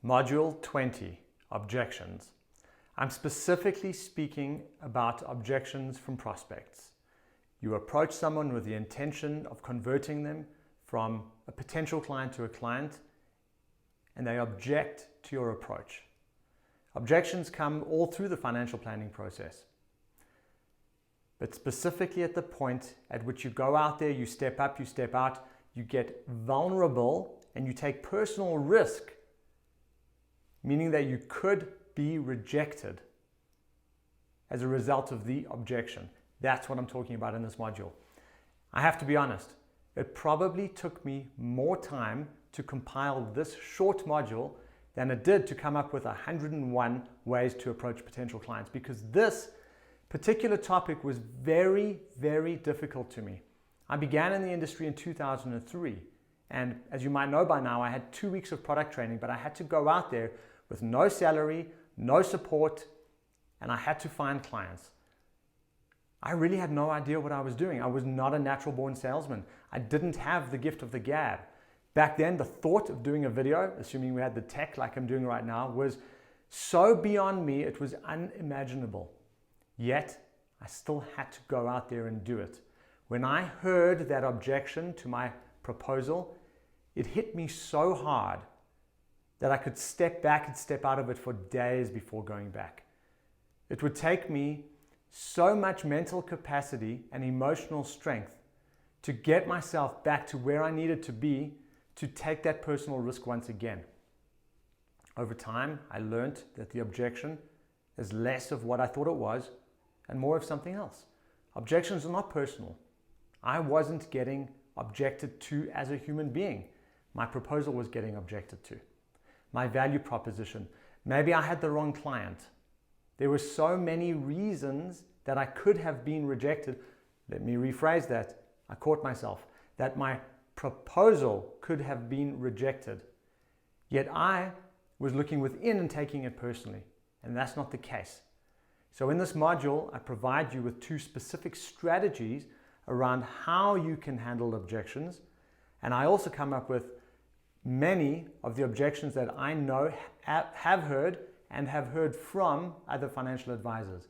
Module 20, Objections. I'm specifically speaking about objections from prospects. You approach someone with the intention of converting them from a potential client to a client, and they object to your approach. Objections come all through the financial planning process, but specifically at the point at which you go out there, you step up, you step out, you get vulnerable, and you take personal risk, meaning that you could be rejected as a result of the objection. That's what I'm talking about in this module. I have to be honest, it probably took me more time to compile this short module than it did to come up with 101 ways to approach potential clients, because this particular topic was very, very difficult to me. I began in the industry in 2003, and as you might know by now, I had 2 weeks of product training, but I had to go out there with no salary, no support, and I had to find clients. I really had no idea what I was doing. I was not a natural born salesman. I didn't have the gift of the gab. Back then, the thought of doing a video, assuming we had the tech like I'm doing right now, was so beyond me, it was unimaginable. Yet, I still had to go out there and do it. When I heard that objection to my proposal, it hit me so hard that I could step back and step out of it for days before going back. It would take me so much mental capacity and emotional strength to get myself back to where I needed to be to take that personal risk once again. Over time, I learned that the objection is less of what I thought it was and more of something else. Objections are not personal. I wasn't getting objected to as a human being. My proposal was getting objected to. My value proposition. Maybe I had the wrong client. There were so many reasons that I could have been rejected. Let me rephrase that. I caught myself. That my proposal could have been rejected. Yet I was looking within and taking it personally. And that's not the case. So in this module, I provide you with 2 specific strategies around how you can handle objections. And I also come up with many of the objections that I know have heard and have heard from other financial advisors.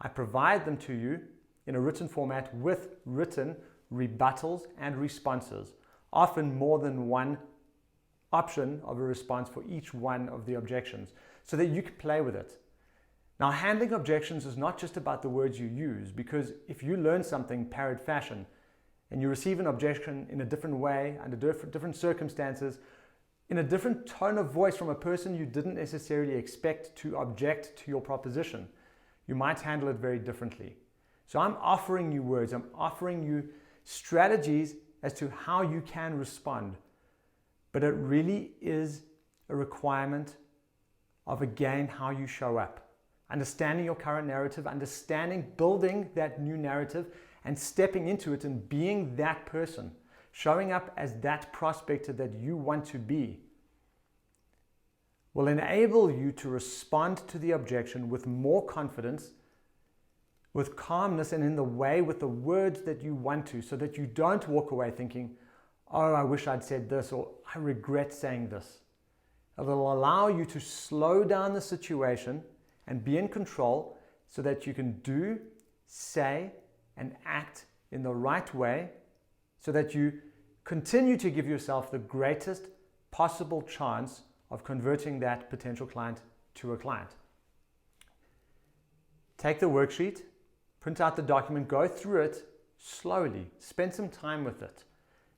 I provide them to you in a written format with written rebuttals and responses, often more than one option of a response for each one of the objections, so that you can play with it. Now, handling objections is not just about the words you use, because if you learn something parrot fashion and you receive an objection in a different way, under different circumstances, in a different tone of voice from a person you didn't necessarily expect to object to your proposition, you might handle it very differently. So I'm offering you words, I'm offering you strategies as to how you can respond. But it really is a requirement of, again, how you show up. Understanding your current narrative, understanding, building that new narrative, and stepping into it and being that person. Showing up as that prospector that you want to be will enable you to respond to the objection with more confidence, with calmness, and in the way, with the words that you want to, so that you don't walk away thinking, oh, I wish I'd said this, or I regret saying this. It will allow you to slow down the situation and be in control so that you can do, say, and act in the right way, so that you continue to give yourself the greatest possible chance of converting that potential client to a client. Take the worksheet, print out the document, go through it slowly, spend some time with it.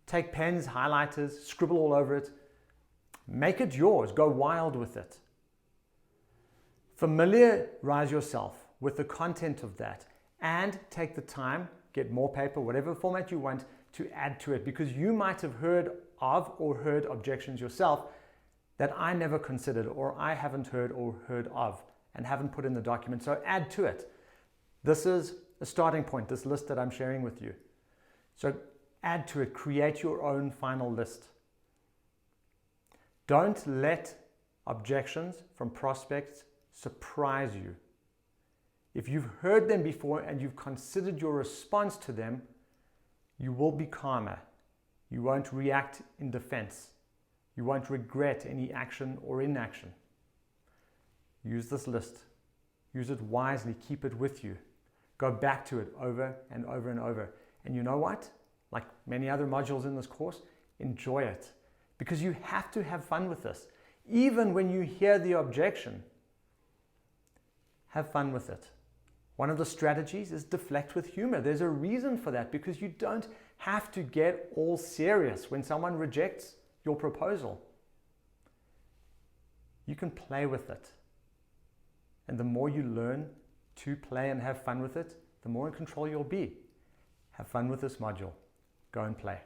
Take pens, highlighters, scribble all over it. Make it yours, go wild with it. Familiarize yourself with the content of that and take the time, get more paper, whatever format you want, to add to it, because you might have heard of or heard objections yourself that I never considered, or I haven't heard or heard of and haven't put in the document. So add to it. This is a starting point, this list that I'm sharing with you. So add to it, create your own final list. Don't let objections from prospects surprise you. If you've heard them before and you've considered your response to them, you will be calmer. You won't react in defense. You won't regret any action or inaction. Use this list. Use it wisely. Keep it with you. Go back to it over and over and over. And you know what? Like many other modules in this course, enjoy it. Because you have to have fun with this. Even when you hear the objection, have fun with it. One of the strategies is deflect with humor. There's a reason for that, because you don't have to get all serious when someone rejects your proposal. You can play with it. And the more you learn to play and have fun with it, the more in control you'll be. Have fun with this module. Go and play.